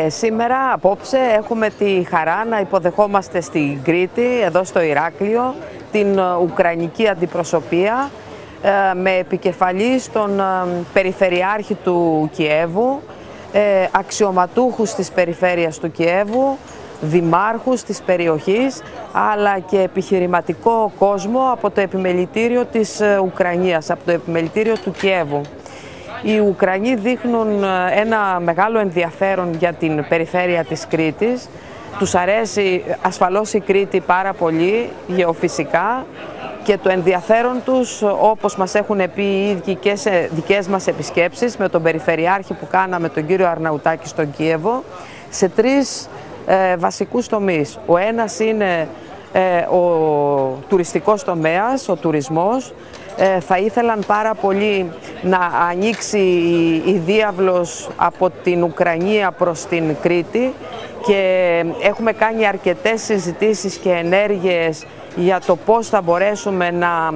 Σήμερα, απόψε, έχουμε τη χαρά να υποδεχόμαστε στην Κρήτη, εδώ στο Ηράκλειο, την Ουκρανική αντιπροσωπεία με επικεφαλής τον Περιφερειάρχη του Κιέβου, αξιωματούχους της περιφέρειας του Κιέβου, δημάρχους της περιοχής, αλλά και επιχειρηματικό κόσμο από το επιμελητήριο της Ουκρανίας, από το επιμελητήριο του Κιέβου. Οι Ουκρανοί δείχνουν ένα μεγάλο ενδιαφέρον για την περιφέρεια της Κρήτης. Τους αρέσει ασφαλώς η Κρήτη πάρα πολύ, γεωφυσικά, και το ενδιαφέρον τους, όπως μας έχουν πει οι ίδιοι και σε δικές μας επισκέψεις με τον Περιφερειάρχη που κάναμε, τον κύριο Αρναουτάκη, στον Κίεβο, σε τρεις βασικούς τομείς. Ο ένας είναι ο τουριστικός τομέας, ο τουρισμός. Θα ήθελαν πάρα πολύ να ανοίξει η διάβλος από την Ουκρανία προς την Κρήτη και έχουμε κάνει αρκετές συζητήσεις και ενέργειες για το πώς θα μπορέσουμε να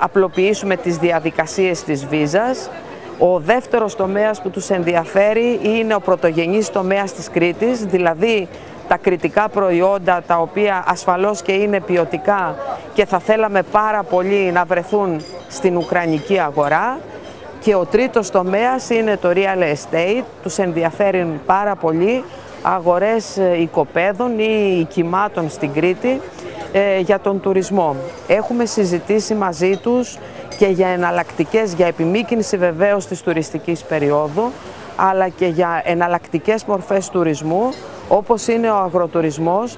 απλοποιήσουμε τις διαδικασίες της βίζας. Ο δεύτερος τομέας που τους ενδιαφέρει είναι ο πρωτογενής τομέας της Κρήτης, δηλαδή τα κρητικά προϊόντα, τα οποία ασφαλώς και είναι ποιοτικά και θα θέλαμε πάρα πολύ να βρεθούν στην ουκρανική αγορά. Και ο τρίτος τομέας είναι το real estate. Τους ενδιαφέρουν πάρα πολύ αγορές οικοπαίδων ή οικημάτων στην Κρήτη για τον τουρισμό. Έχουμε συζητήσει μαζί τους και για εναλλακτικές, για επιμείκνηση βεβαίως της τουριστικής περίοδου, αλλά και για εναλλακτικές μορφές τουρισμού, όπως είναι ο αγροτουρισμός.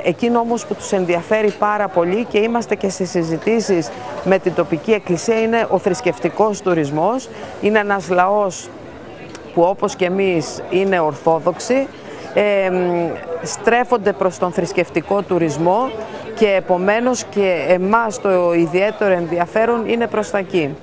Εκείνο όμως που τους ενδιαφέρει πάρα πολύ και είμαστε και σε συζητήσεις με την τοπική εκκλησία είναι ο θρησκευτικός τουρισμός. Είναι ένας λαός που, όπως και εμείς, είναι ορθόδοξοι, στρέφονται προς τον θρησκευτικό τουρισμό και επομένως και εμάς το ιδιαίτερο ενδιαφέρον είναι προς τα εκεί.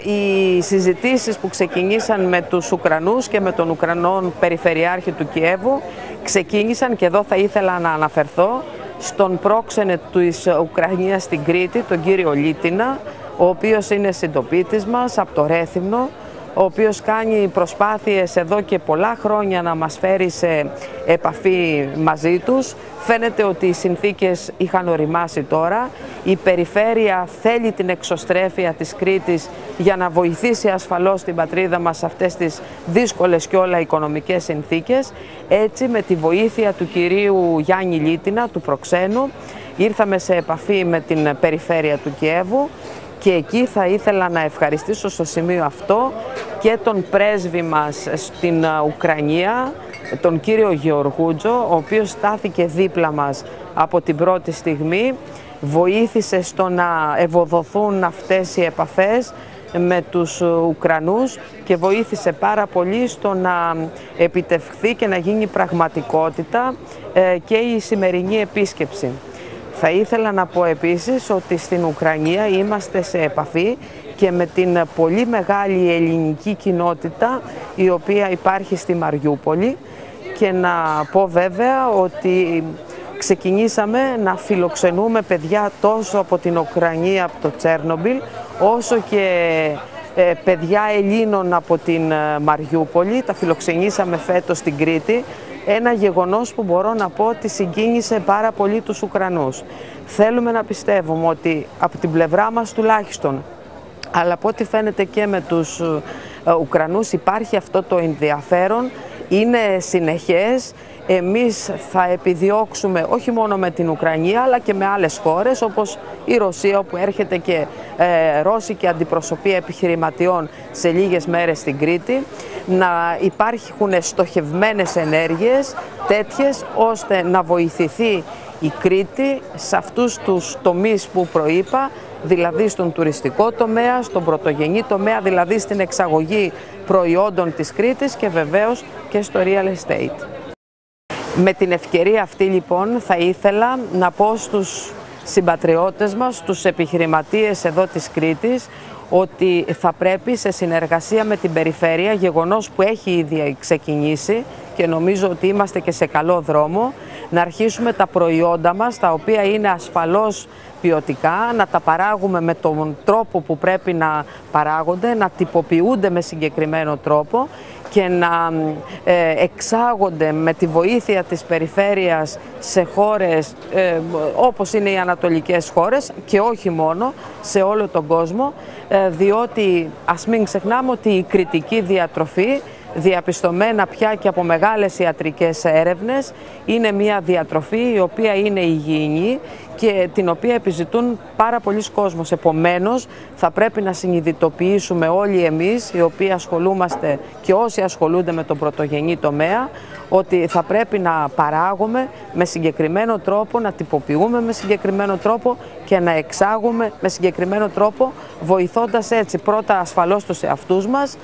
Οι συζητήσεις που ξεκινήσαν με τους Ουκρανούς και με τον Ουκρανό Περιφερειάρχη του Κιέβου ξεκίνησαν, και εδώ θα ήθελα να αναφερθώ στον πρόξενε της Ουκρανίας στην Κρήτη, τον κύριο Λίτινα, ο οποίος είναι συντοπίτης μας από το Ρέθυμνο, ο οποίος κάνει προσπάθειες εδώ και πολλά χρόνια να μας φέρει σε επαφή μαζί τους. Φαίνεται ότι οι συνθήκες είχαν οριμάσει τώρα. Η περιφέρεια θέλει την εξωστρέφεια της Κρήτης για να βοηθήσει ασφαλώς την πατρίδα μας σε αυτές τις δύσκολες και όλα οικονομικές συνθήκες. Έτσι, με τη βοήθεια του κυρίου Γιάννη Λίτινα, του προξένου, ήρθαμε σε επαφή με την περιφέρεια του Κιέβου. Και εκεί θα ήθελα να ευχαριστήσω στο σημείο αυτό και τον πρέσβη μας στην Ουκρανία, τον κύριο Γεωργούτζο, ο οποίος στάθηκε δίπλα μας από την πρώτη στιγμή, βοήθησε στο να ευοδοθούν αυτές οι επαφές με τους Ουκρανούς και βοήθησε πάρα πολύ στο να επιτευχθεί και να γίνει πραγματικότητα και η σημερινή επίσκεψη. Θα ήθελα να πω επίσης ότι στην Ουκρανία είμαστε σε επαφή και με την πολύ μεγάλη ελληνική κοινότητα η οποία υπάρχει στη Μαριούπολη, και να πω βέβαια ότι ξεκινήσαμε να φιλοξενούμε παιδιά τόσο από την Ουκρανία, από το Τσέρνομπιλ, όσο και παιδιά Ελλήνων από την Μαριούπολη. Τα φιλοξενήσαμε φέτος στην Κρήτη. Ένα γεγονός που μπορώ να πω ότι συγκίνησε πάρα πολύ τους Ουκρανούς. Θέλουμε να πιστεύουμε ότι από την πλευρά μας τουλάχιστον, αλλά από ό,τι φαίνεται και με τους Ουκρανούς, υπάρχει αυτό το ενδιαφέρον, είναι συνεχές. Εμείς θα επιδιώξουμε όχι μόνο με την Ουκρανία αλλά και με άλλες χώρες όπως η Ρωσία, όπου έρχεται και ρώσικη αντιπροσωπεία επιχειρηματιών σε λίγες μέρες στην Κρήτη, να υπάρχουν στοχευμένες ενέργειες τέτοιες ώστε να βοηθηθεί η Κρήτη σε αυτούς τους τομείς που προείπα, δηλαδή στον τουριστικό τομέα, στον πρωτογενή τομέα, δηλαδή στην εξαγωγή προϊόντων της Κρήτης και βεβαίως και στο real estate. Με την ευκαιρία αυτή λοιπόν θα ήθελα να πω στους συμπατριώτες μας, στους επιχειρηματίες εδώ της Κρήτης, ότι θα πρέπει σε συνεργασία με την περιφέρεια, γεγονός που έχει ήδη ξεκινήσει και νομίζω ότι είμαστε και σε καλό δρόμο, να αρχίσουμε τα προϊόντα μας, τα οποία είναι ασφαλώς ποιοτικά, να τα παράγουμε με τον τρόπο που πρέπει να παράγονται, να τυποποιούνται με συγκεκριμένο τρόπο και να εξάγονται με τη βοήθεια της περιφέρειας σε χώρες όπως είναι οι ανατολικές χώρες και όχι μόνο, σε όλο τον κόσμο, διότι ας μην ξεχνάμε ότι η κριτική διατροφή, διαπιστωμένα πια και από μεγάλες ιατρικές έρευνες, είναι μια διατροφή η οποία είναι υγιεινή και την οποία επιζητούν πάρα πολλοί κόσμος. Επομένως, θα πρέπει να συνειδητοποιήσουμε όλοι εμείς, οι οποίοι ασχολούμαστε και όσοι ασχολούνται με τον πρωτογενή τομέα, ότι θα πρέπει να παράγουμε με συγκεκριμένο τρόπο, να τυποποιούμε με συγκεκριμένο τρόπο και να εξάγουμε με συγκεκριμένο τρόπο, βοηθώντας έτσι πρώτα ασφαλώς τους εαυτούς μας,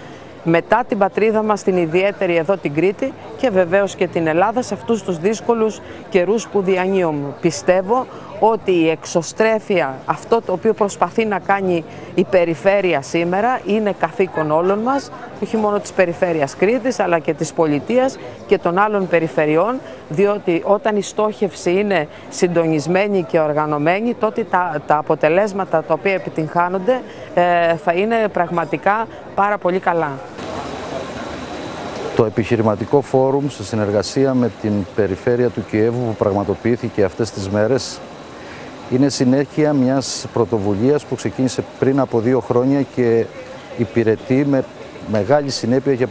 μετά την πατρίδα μας, την ιδιαίτερη εδώ την Κρήτη και βεβαίως και την Ελλάδα σε αυτούς τους δύσκολους καιρούς που διανύουμε. Πιστεύω ότι η εξωστρέφεια, αυτό το οποίο προσπαθεί να κάνει η περιφέρεια σήμερα, είναι καθήκον όλων μας, όχι μόνο της περιφέρειας Κρήτης αλλά και της πολιτείας και των άλλων περιφερειών, διότι όταν η στόχευση είναι συντονισμένη και οργανωμένη, τότε τα αποτελέσματα τα οποία επιτυγχάνονται θα είναι πραγματικά πάρα πολύ καλά. Το επιχειρηματικό φόρουμ σε συνεργασία με την περιφέρεια του Κιέβου που πραγματοποιήθηκε αυτές τις μέρες είναι συνέχεια μιας πρωτοβουλίας που ξεκίνησε πριν από 2 χρόνια και υπηρετεί με μεγάλη συνέπεια και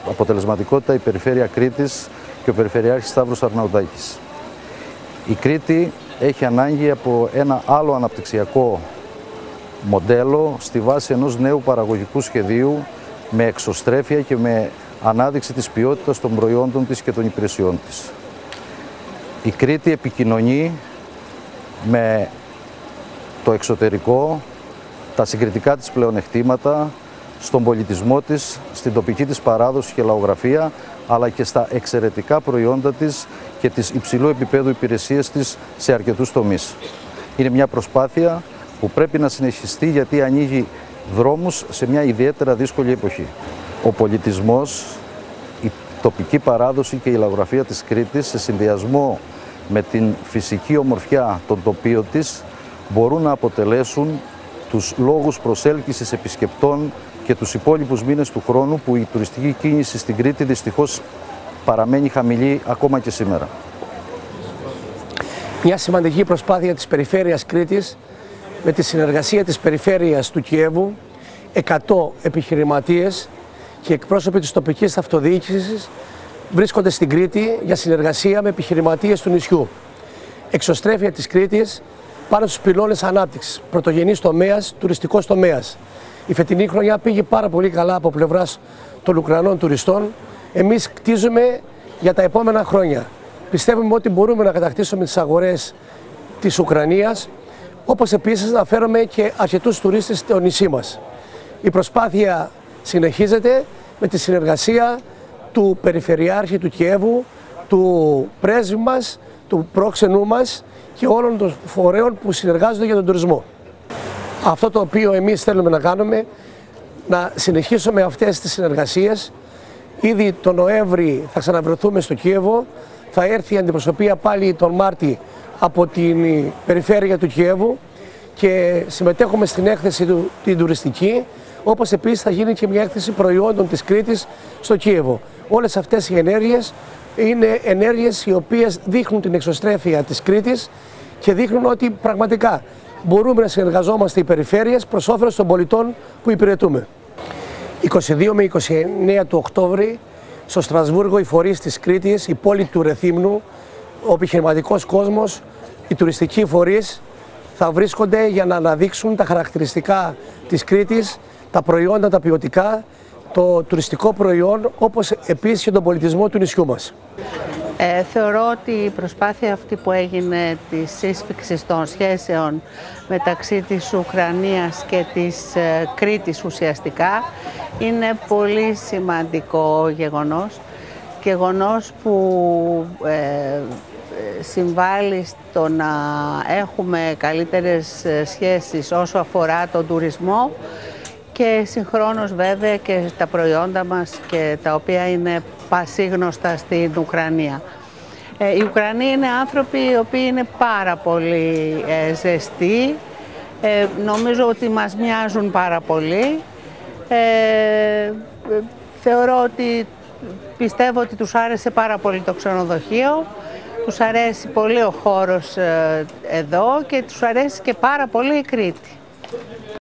αποτελεσματικότητα η περιφέρεια Κρήτης και ο Περιφερειάρχης Σταύρος Αρναουτάκης. Η Κρήτη έχει ανάγκη από ένα άλλο αναπτυξιακό μοντέλο στη βάση ενός νέου παραγωγικού σχεδίου με εξωστρέφεια και με ανάδειξη της ποιότητας των προϊόντων της και των υπηρεσιών της. Η Κρήτη επικοινωνεί με το εξωτερικό, τα συγκριτικά της πλεονεκτήματα, στον πολιτισμό της, στην τοπική της παράδοση και λαογραφία, αλλά και στα εξαιρετικά προϊόντα της και τις υψηλού επίπεδου υπηρεσίες της σε αρκετούς τομείς. Είναι μια προσπάθεια που πρέπει να συνεχιστεί γιατί ανοίγει δρόμους σε μια ιδιαίτερα δύσκολη εποχή. Ο πολιτισμός, η τοπική παράδοση και η λαογραφία της Κρήτης σε συνδυασμό με την φυσική ομορφιά των τοπίων της μπορούν να αποτελέσουν τους λόγους προσέλκυσης επισκεπτών και τους υπόλοιπους μήνες του χρόνου που η τουριστική κίνηση στην Κρήτη δυστυχώς παραμένει χαμηλή ακόμα και σήμερα. Μια σημαντική προσπάθεια της Περιφέρειας Κρήτης με τη συνεργασία της Περιφέρειας του Κιέβου, 100 επιχειρηματίες και εκπρόσωποι της τοπικής αυτοδιοίκησης βρίσκονται στην Κρήτη για συνεργασία με επιχειρηματίες του νησιού. Εξωστρέφεια της Κρήτης πάνω στους πυλώνες ανάπτυξης, πρωτογενής τομέας, τουριστικός τομέας. Η φετινή χρονιά πήγε πάρα πολύ καλά από πλευράς των Ουκρανών τουριστών. Εμείς κτίζουμε για τα επόμενα χρόνια. Πιστεύουμε ότι μπορούμε να κατακτήσουμε τις αγορές της Ουκρανίας, όπως επίσης να φέρουμε και αρκετούς τουρίστες στο νησί μας. Η προσπάθεια συνεχίζεται με τη συνεργασία του Περιφερειάρχη του Κιέβου, του πρέσβη μας, του πρόξενου μας και όλων των φορέων που συνεργάζονται για τον τουρισμό. Αυτό το οποίο εμείς θέλουμε να κάνουμε, να συνεχίσουμε αυτές τις συνεργασίες. Ήδη τον Νοέμβρη θα ξαναβρεθούμε στο Κίεβο, θα έρθει η αντιπροσωπεία πάλι τον Μάρτη από την περιφέρεια του Κιέβου και συμμετέχουμε στην έκθεση την τουριστική, όπως επίσης θα γίνει και μια έκθεση προϊόντων της Κρήτης στο Κίεβο. Όλες αυτές οι ενέργειες είναι ενέργειες οι οποίες δείχνουν την εξωστρέφεια της Κρήτης και δείχνουν ότι πραγματικά μπορούμε να συνεργαζόμαστε οι περιφέρειες προς όφελος των πολιτών που υπηρετούμε. 22 με 29 του Οκτώβρη στο Στρασβούργο οι φορείς της Κρήτης, η πόλη του Ρεθύμνου, ο επιχειρηματικός κόσμος, οι τουριστικοί φορείς θα βρίσκονται για να αναδείξουν τα χαρακτηριστικά της Κρήτης, τα προϊόντα, τα ποιοτικά, το τουριστικό προϊόν, όπως επίσης και τον πολιτισμό του νησιού μας. Θεωρώ ότι η προσπάθεια αυτή που έγινε της σύσφιξης των σχέσεων μεταξύ της Ουκρανίας και της Κρήτης ουσιαστικά είναι πολύ σημαντικό γεγονός που συμβάλλει στο να έχουμε καλύτερες σχέσεις όσο αφορά τον τουρισμό και συγχρόνως βέβαια και τα προϊόντα μας και τα οποία είναι πασίγνωστα στην Ουκρανία. Οι Ουκρανοί είναι άνθρωποι οι οποίοι είναι πάρα πολύ ζεστοί. Νομίζω ότι μας μοιάζουν πάρα πολύ. Πιστεύω ότι τους άρεσε πάρα πολύ το ξενοδοχείο, τους αρέσει πολύ ο χώρος εδώ και τους αρέσει και πάρα πολύ η Κρήτη.